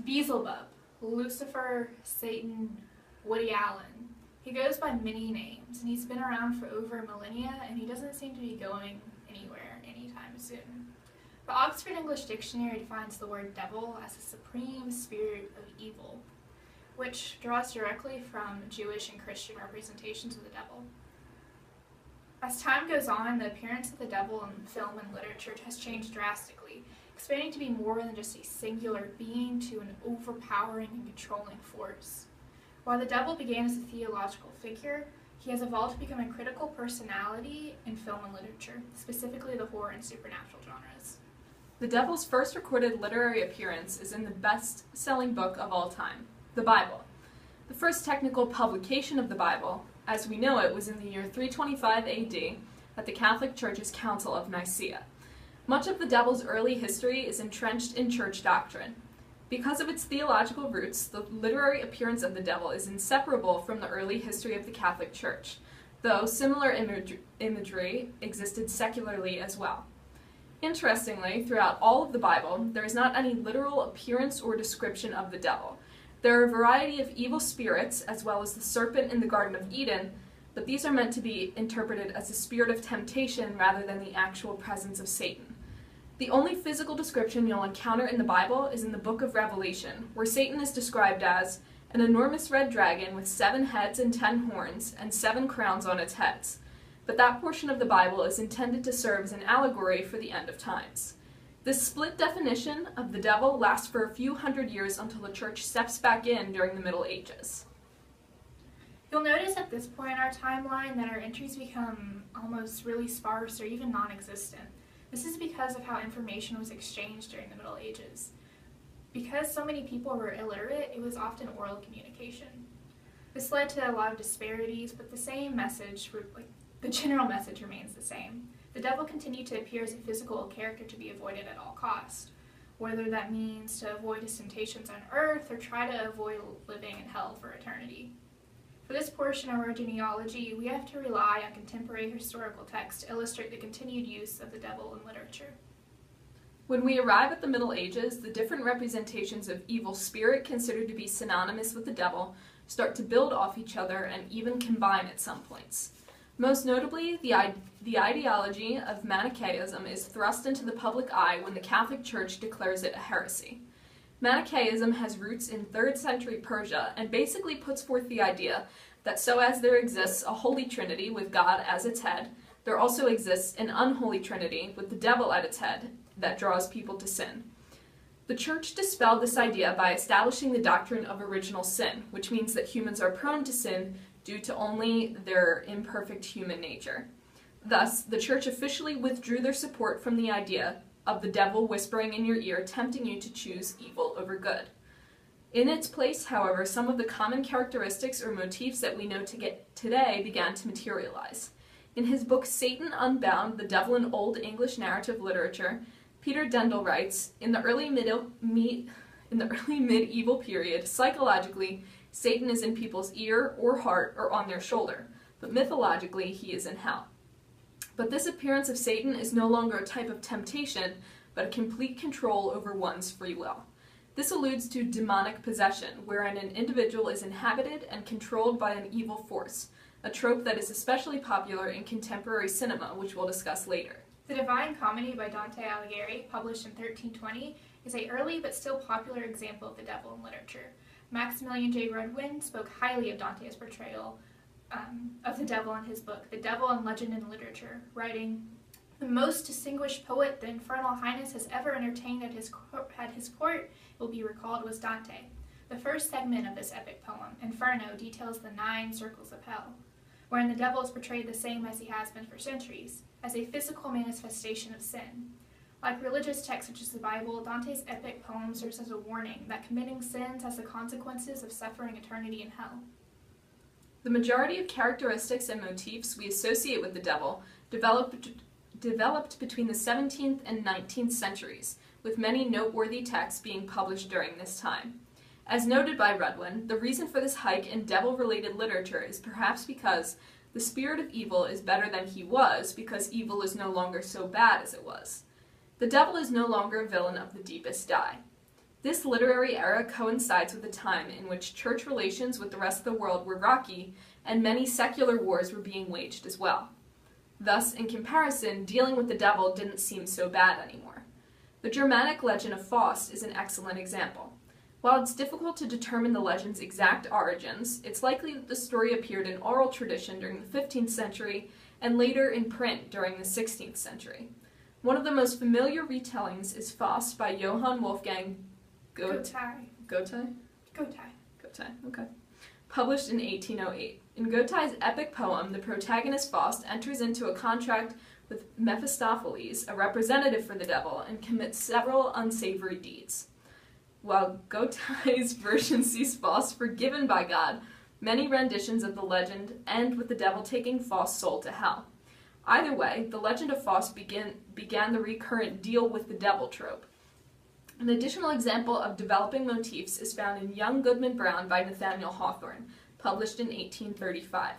Beelzebub, Lucifer, Satan, Woody Allen. He goes by many names, and he's been around for over a millennia, and he doesn't seem to be going anywhere anytime soon. The Oxford English Dictionary defines the word devil as a supreme spirit of evil, which draws directly from Jewish and Christian representations of the devil. As time goes on, the appearance of the devil in film and literature has changed drastically, expanding to be more than just a singular being to an overpowering and controlling force. While the devil began as a theological figure, he has evolved to become a critical personality in film and literature, specifically the horror and supernatural genres. The devil's first recorded literary appearance is in the best-selling book of all time, the Bible. The first technical publication of the Bible, as we know it, was in the year 325 AD at the Catholic Church's Council of Nicaea. Much of the devil's early history is entrenched in church doctrine. Because of its theological roots, the literary appearance of the devil is inseparable from the early history of the Catholic Church, though similar imagery existed secularly as well. Interestingly, throughout all of the Bible, there is not any literal appearance or description of the devil. There are a variety of evil spirits, as well as the serpent in the Garden of Eden, but these are meant to be interpreted as a spirit of temptation rather than the actual presence of Satan. The only physical description you'll encounter in the Bible is in the book of Revelation, where Satan is described as an enormous red dragon with 7 heads and 10 horns and 7 crowns on its heads. But that portion of the Bible is intended to serve as an allegory for the end of times. This split definition of the devil lasts for a few hundred years until the church steps back in during the Middle Ages. You'll notice at this point in our timeline that our entries become almost really sparse or even non-existent. This is because of how information was exchanged during the Middle Ages. Because so many people were illiterate, it was often oral communication. This led to a lot of disparities, but the same message, the general message remains the same. The devil continued to appear as a physical character to be avoided at all costs, whether that means to avoid his temptations on earth or try to avoid living in hell for eternity. For this portion of our genealogy, we have to rely on contemporary historical texts to illustrate the continued use of the devil in literature. When we arrive at the Middle Ages, the different representations of evil spirit considered to be synonymous with the devil start to build off each other and even combine at some points. Most notably, the ideology of Manichaeism is thrust into the public eye when the Catholic Church declares it a heresy. Manichaeism has roots in 3rd century Persia and basically puts forth the idea that so as there exists a holy trinity with God as its head, there also exists an unholy trinity with the devil at its head that draws people to sin. The Church dispelled this idea by establishing the doctrine of original sin, which means that humans are prone to sin due to only their imperfect human nature. Thus, the Church officially withdrew their support from the idea of the devil whispering in your ear, tempting you to choose evil over good. In its place, however, some of the common characteristics or motifs that we know today began to materialize. In his book Satan Unbound, The Devil in Old English Narrative Literature, Peter Dendel writes, in the early medieval period, psychologically, Satan is in people's ear or heart or on their shoulder, but mythologically he is in hell. But this appearance of Satan is no longer a type of temptation, but a complete control over one's free will. This alludes to demonic possession, wherein an individual is inhabited and controlled by an evil force, a trope that is especially popular in contemporary cinema, which we'll discuss later. The Divine Comedy by Dante Alighieri, published in 1320, is an early but still popular example of the devil in literature. Maximilian J. Rudwin spoke highly of Dante's portrayal of the devil in his book, The Devil and Legend in Literature, writing, "The most distinguished poet the Infernal Highness has ever entertained at his court, it will be recalled, was Dante. The first segment of this epic poem, Inferno, details the 9 circles of hell, wherein the devil is portrayed the same as he has been for centuries, as a physical manifestation of sin. Like religious texts such as the Bible, Dante's epic poem serves as a warning that committing sins has the consequences of suffering eternity in hell." The majority of characteristics and motifs we associate with the devil developed between the 17th and 19th centuries, with many noteworthy texts being published during this time. As noted by Rudwin, the reason for this hike in devil-related literature is perhaps because the spirit of evil is better than he was, because evil is no longer so bad as it was. The devil is no longer a villain of the deepest dye. This literary era coincides with a time in which church relations with the rest of the world were rocky, and many secular wars were being waged as well. Thus, in comparison, dealing with the devil didn't seem so bad anymore. The Germanic legend of Faust is an excellent example. While it's difficult to determine the legend's exact origins, it's likely that the story appeared in oral tradition during the 15th century and later in print during the 16th century. One of the most familiar retellings is Faust by Johann Wolfgang Goethe, okay. Published in 1808. In Goethe's epic poem, the protagonist Faust enters into a contract with Mephistopheles, a representative for the devil, and commits several unsavory deeds. While Goethe's version sees Faust forgiven by God, many renditions of the legend end with the devil taking Faust's soul to hell. Either way, the legend of Faust began the recurrent deal with the devil trope. An additional example of developing motifs is found in Young Goodman Brown by Nathaniel Hawthorne, published in 1835.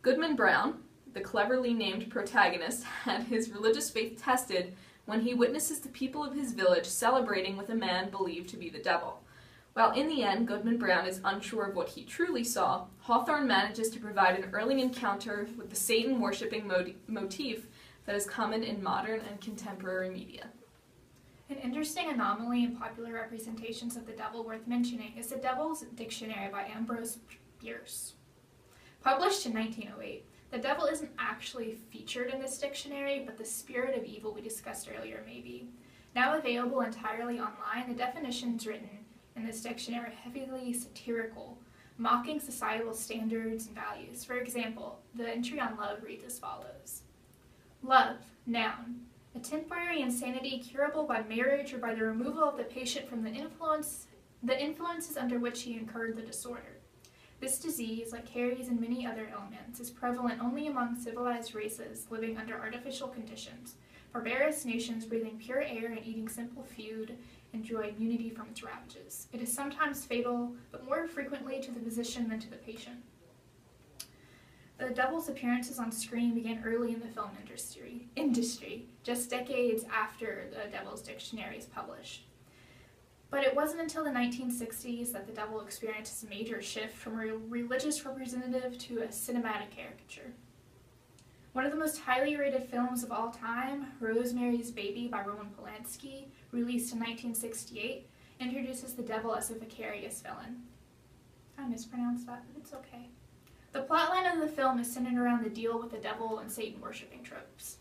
Goodman Brown, the cleverly named protagonist, had his religious faith tested when he witnesses the people of his village celebrating with a man believed to be the devil. While in the end Goodman Brown is unsure of what he truly saw, Hawthorne manages to provide an early encounter with the Satan-worshipping motif that is common in modern and contemporary media. An interesting anomaly in popular representations of the devil worth mentioning is the Devil's Dictionary by Ambrose Bierce. Published in 1908, the devil isn't actually featured in this dictionary, but the spirit of evil we discussed earlier may be. Now available entirely online, the definitions written in this dictionary are heavily satirical, mocking societal standards and values. For example, the entry on love reads as follows. Love, noun. A temporary insanity curable by marriage or by the removal of the patient from the influences under which he incurred the disorder. This disease, like caries and many other ailments, is prevalent only among civilized races living under artificial conditions. Barbarous nations breathing pure air and eating simple food enjoy immunity from its ravages. It is sometimes fatal, but more frequently to the physician than to the patient. The devil's appearances on screen began early in the film industry, just decades after the Devil's Dictionary is published. But it wasn't until the 1960s that the devil experienced a major shift from a religious representative to a cinematic caricature. One of the most highly rated films of all time, Rosemary's Baby by Roman Polanski, released in 1968, introduces the devil as a vicarious villain. I mispronounced that, but it's okay. The plotline of the film is centered around the deal with the devil and Satan-worshipping tropes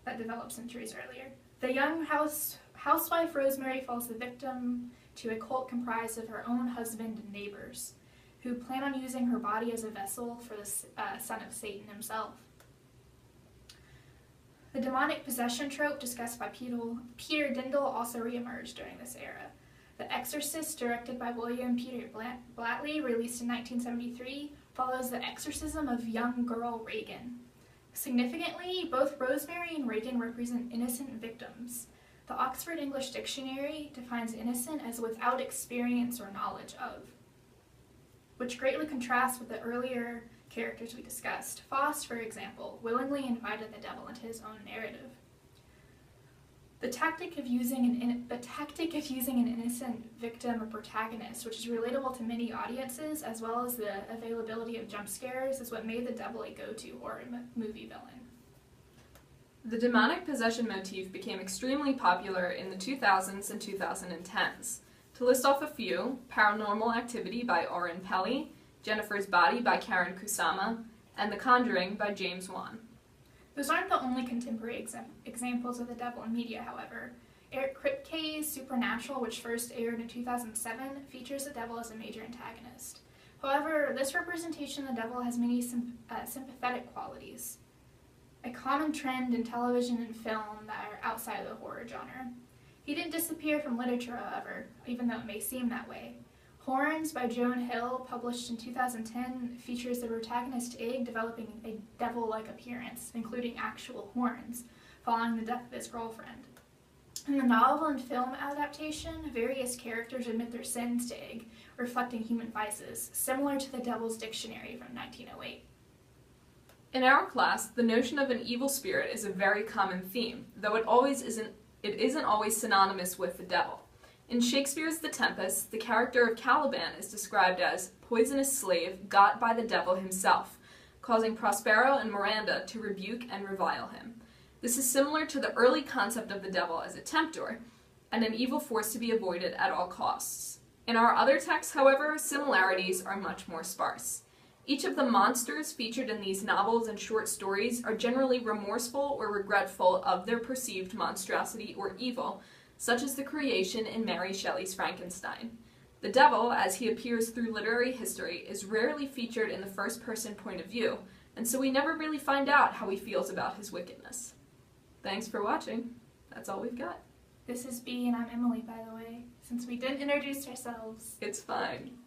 that developed centuries earlier. The young housewife Rosemary falls the victim to a cult comprised of her own husband and neighbors, who plan on using her body as a vessel for the son of Satan himself. The demonic possession trope discussed by Peter Dindal also reemerged during this era. The Exorcist, directed by William Peter Blatty, released in 1973, follows the exorcism of young girl Regan. Significantly, both Rosemary and Regan represent innocent victims. The Oxford English Dictionary defines innocent as without experience or knowledge of, which greatly contrasts with the earlier characters we discussed. Faust, for example, willingly invited the devil into his own narrative. The tactic of using an innocent victim or protagonist, which is relatable to many audiences, as well as the availability of jump scares, is what made the devil a go-to horror movie villain. The demonic possession motif became extremely popular in the 2000s and 2010s. To list off a few, Paranormal Activity by Oren Peli, Jennifer's Body by Karen Kusama, and The Conjuring by James Wan. Those aren't the only contemporary examples of the devil in media, however. Eric Kripke's Supernatural, which first aired in 2007, features the devil as a major antagonist. However, this representation of the devil has many sympathetic qualities, a common trend in television and film that are outside of the horror genre. He didn't disappear from literature, however, even though it may seem that way. Horns by Joan Hill, published in 2010, features the protagonist Ig developing a devil-like appearance, including actual horns, following the death of his girlfriend. In the novel and film adaptation, various characters admit their sins to Ig, reflecting human vices, similar to the Devil's Dictionary from 1908. In our class, the notion of an evil spirit is a very common theme, though it isn't always synonymous with the devil. In Shakespeare's The Tempest, the character of Caliban is described as poisonous slave got by the devil himself, causing Prospero and Miranda to rebuke and revile him. This is similar to the early concept of the devil as a tempter, and an evil force to be avoided at all costs. In our other texts, however, similarities are much more sparse. Each of the monsters featured in these novels and short stories are generally remorseful or regretful of their perceived monstrosity or evil, such as the creation in Mary Shelley's Frankenstein. The devil, as he appears through literary history, is rarely featured in the first-person point of view, and so we never really find out how he feels about his wickedness. Thanks for watching. That's all we've got. This is B and I'm Emily, by the way, since we didn't introduce ourselves. It's fine.